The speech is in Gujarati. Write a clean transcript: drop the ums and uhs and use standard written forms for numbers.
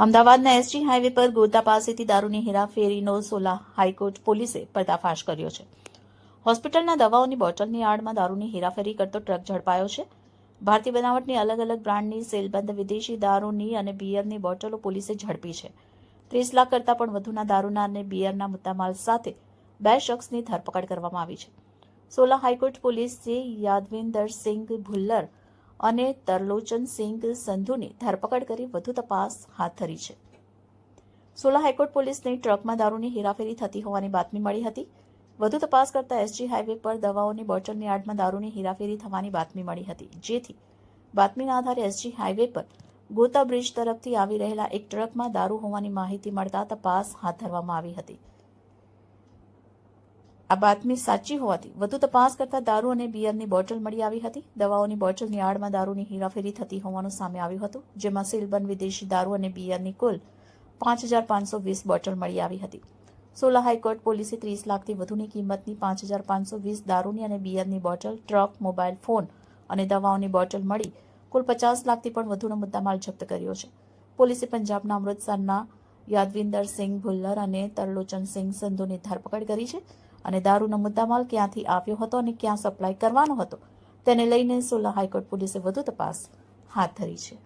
અમદાવાદના એસજી હાઈવે પર ગોતા પાસેથી દારૂની હેરાફેરીનો સોલા હાઈકોર્ટ પોલીસે પર્દાફાશ કર્યો છે. હોસ્પિટલના દવાઓની બોટલની આડમાં દારૂની હેરાફેરી કરતો ટ્રક ઝડપાયો છે. ભારતીય બનાવટની અલગ અલગ બ્રાન્ડની સીલબંધ વિદેશી દારૂની અને બિયરની બોટલો પોલીસે ઝડપી છે. 30 લાખ કરતાં પણ વધુના દારૂના અને બિયરના મુદ્દામાલ સાથે 2 શખ્સની ધરપકડ કરવામાં આવી છે. સોલા હાઈકોર્ટ પોલીસે યાદવિંદરસિંહ ભુલ્લર અને તરલોચનસિંહ સંધુની ધરપકડ કરી વધુ તપાસ હાથ ધરી છે. સોલા હાઈકોર્ટ પોલીસને ટ્રકમાં દારૂની હેરાફેરી થતી હોવાની બાતમી મળી હતી. વધુ તપાસ કરતા એસજી હાઈવે પર દવાઓની બોટલની આડમાં દારૂની હેરાફેરી થવાની બાતમી મળી હતી, જેથી બાતમીના આધારે એસજી હાઈવે પર ગોતા બ્રિજ તરફથી આવી રહેલા એક ટ્રકમાં દારૂ હોવાની માહિતી મળતા તપાસ હાથ ધરવામાં આવી હતી. આ બાતમી સાચી હોવાથી વધુ તપાસ કરતા દારૂ અને બિયરની બોટલ મળી આવી હતી. દવાઓની બોટલની આડમાં દારૂની હેરાફેરી થતી હોવાનું સામે આવ્યું હતું, જેમાં સીલબંધ વિદેશી દારૂ અને બિયરની કુલ 5,520 બોટલ મળી આવી હતી. સોલા હાઈકોર્ટ પોલીસે 30 લાખથી વધુની કિંમતની 5,520 દારૂની અને બિયરની બોટલ, ટ્રક, મોબાઈલ ફોન અને દવાઓની બોટલ મળી કુલ 50 લાખથી પણ વધુનો મુદ્દામાલ જપ્ત કર્યો છે. પોલીસે પંજાબના અમૃતસરના યાદવિંદરસિંહ ભુલ્લર અને તરલોચનસિંહ સંધુની ધરપકડ કરી છે અને દારૂનો મુદ્દામાલ ક્યાંથી આવ્યો હતો અને ક્યાં સપ્લાય કરવાનો હતો તેને લઈને સોલા હાઈકોર્ટ પોલીસે વધુ તપાસ હાથ ધરી છે.